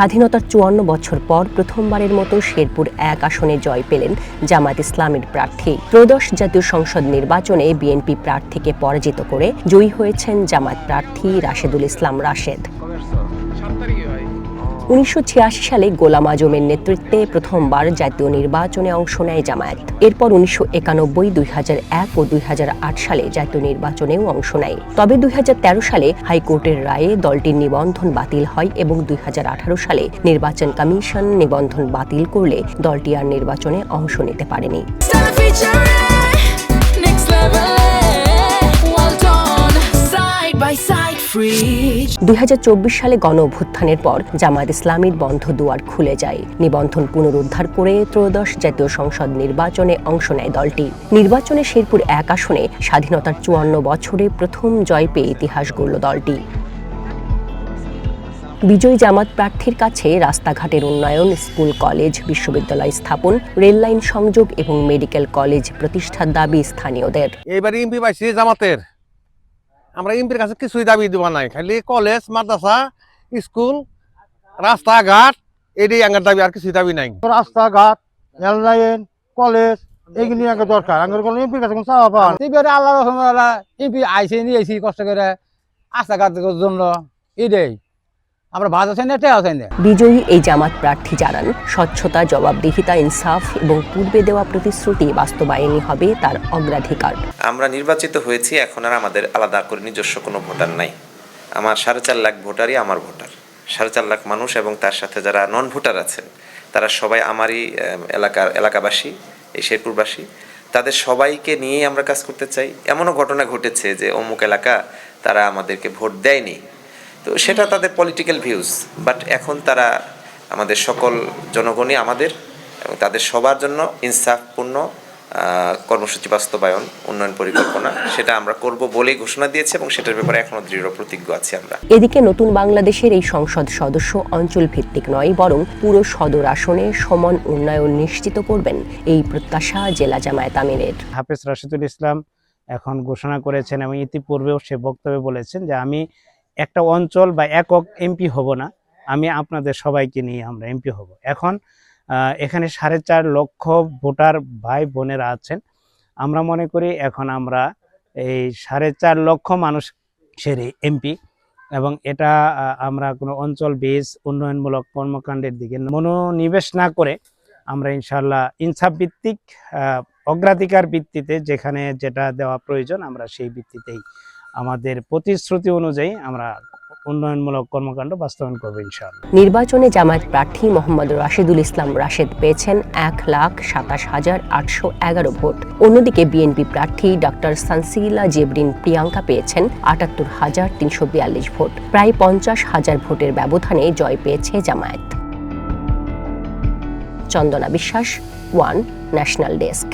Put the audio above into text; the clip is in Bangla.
স্বাধীনতার ৫৪ বছর পর প্রথমবারের মতো শেরপুর ১ আসনে জয় পেলেন জামায়াত ইসলামীর প্রার্থী। ত্রয়োদশ জাতীয় সংসদ নির্বাচনে বিএনপি প্রার্থীকে পরাজিত করে জয়ী হয়েছেন জামায়াত প্রার্থী রাশেদুল ইসলাম রাশেদ। ১৯৮৬ সালে গোলাম আজমের নেতৃত্বে প্রথমবার জাতীয় নির্বাচনে অংশ নেয় জামায়াত। এরপর ১৯৯১, ২০০১ ও ২০০৮ সালে জাতীয় নির্বাচনেও অংশ নেয়। তবে ২০১৩ সালে হাইকোর্টের রায়ে দলটির নিবন্ধন বাতিল হয় এবং ২০১৮ সালে নির্বাচন কমিশন নিবন্ধন বাতিল করলে দলটি আর নির্বাচনে অংশ নিতে পারেনি। ২০২৪ সালে গণঅভ্যুত্থানের পর জামায়াত ইসলামীর বন্ধ দুয়ার খুলে যায়। নিবন্ধন পুনরুদ্ধার করে ত্রয়োদশ জাতীয় সংসদ নির্বাচনে অংশ নেয় দলটি। নির্বাচনে শেরপুর ১ আসনে স্বাধীনতার ৫৪ বছরে প্রথম জয় পেয়ে ইতিহাস গড়ল দলটি। বিজয়ী জামায়াত প্রার্থীর কাছে রাস্তাঘাটের উন্নয়ন, স্কুল, কলেজ, বিশ্ববিদ্যালয় স্থাপন, রেললাইন সংযোগ এবং মেডিকেল কলেজ প্রতিষ্ঠার দাবি স্থানীয়দের। এইবার এমপি পাইছি জামাতের, আমরা এমপির কাছে কিছুই দাবি দেওয়া নাই, খালি কলেজ, মাদ্রাসা, স্কুল, রাস্তাঘাট, এটাই আমার দাবি, আর কিছুই দাবি নাই। রাস্তাঘাট, রেললাইন, কলেজ এইগুলি আগে দরকার। আঙ্গুর কোনো এমপির কাছে কোনো চাওয়া পাওয়া না। আল্লাহ রহমতুল্লাহ এমপি আইসে নিয়েছি কষ্ট করে রাস্তাঘাটের জন্য, এটাই আমরা ভাত আছেন না, এটা আছেন না। বিজয়ী এই জামাত প্রার্থী জানান, স্বচ্ছতা, জবাবদিহিতা, ইনসাফ এবং পূর্বে দেওয়া প্রতিশ্রুতি বাস্তবায়নই হবে তার অগ্রাধিকার। আমরা নির্বাচিত হয়েছি, এখন আর আমাদের আলাদা করে নিজস্ব কোনো ভোটার নাই। আমার ৪.৫ লাখ ভোটারই আমার ভোটার। ৪.৫ লাখ মানুষ এবং তার সাথে যারা নন ভোটার আছেন তারা সবাই আমারই এলাকাবাসী, এই শেরপুরবাসী। তাদের সবাইকে নিয়েই আমরা কাজ করতে চাই। এমনও ঘটনা ঘটেছে যে অমুক এলাকা তারা আমাদেরকে ভোট দেয়নি, তো সেটা তাদের পলিটিক্যাল ভিউজ, বাট এখন তারা আমাদের সকল জনগণই আমাদের, এবং তাদের সবার জন্য ইনসাফপূর্ণ কর্মসূচি বাস্তবায়ন, উন্নয়ন পরিকল্পনা সেটা আমরা করব বলেই ঘোষণা দিয়েছে এবং সেটার ব্যাপারে এখনো দৃঢ় প্রতিজ্ঞ আছি আমরা। এদিকে নতুন বাংলাদেশের এই সংসদ সদস্য অঞ্চল ভিত্তিক নয়, বরং পুরো সদর আসনে সমান উন্নয়ন নিশ্চিত করবেন, এই প্রত্যাশা জেলা জামায়াত আমিরের। হাফেজ রাশেদুল ইসলাম এখন ঘোষণা করেছেন এবং ইতিপূর্বেও সে বক্তব্যে বলেছেন যে আমি একটা অঞ্চল বা একক এমপি হব না, আমি আপনাদের সবাইকে নিয়ে আমরা এমপি হব। এখন এখানে ৪.৫ লক্ষ ভোটার ভাই বোনেরা আছেন। আমরা মনে করি এখন আমরা এই ৪.৫ লক্ষ মানুষের এমপি, এবং এটা আমরা কোনো অঞ্চল বেস উন্নয়নমূলক কর্মকাণ্ডের দিকে মনোনিবেশ না করে আমরা ইনশাল্লাহ ইনসাফ ভিত্তিক অগ্রাধিকার ভিত্তিতে যেখানে যেটা দেওয়া প্রয়োজন আমরা সেই ভিত্তিতেই আমাদের প্রতিশ্রুতি অনুযায়ী আমরা উন্নয়নমূলক কর্মকাণ্ড বাস্তবায়ন করব ইনশাআল্লাহ। নির্বাচনে জামায়াত প্রার্থী মোহাম্মদ রাশেদুল ইসলাম রাশেদ পেয়েছেন ১,২৭,৮১১ ভোট। অন্যদিকে বিএনপি প্রার্থী ডক্টর সানসিলা জেবরিন প্রিয়াঙ্কা পেয়েছেন ৭৮,৩৪২ ভোট। প্রায় ৫০,০০০ ভোটের ব্যবধানে জয় পেয়েছে জামায়াত। চন্দনা বিশ্বাস, ওয়ান ন্যাশনাল ডেস্ক।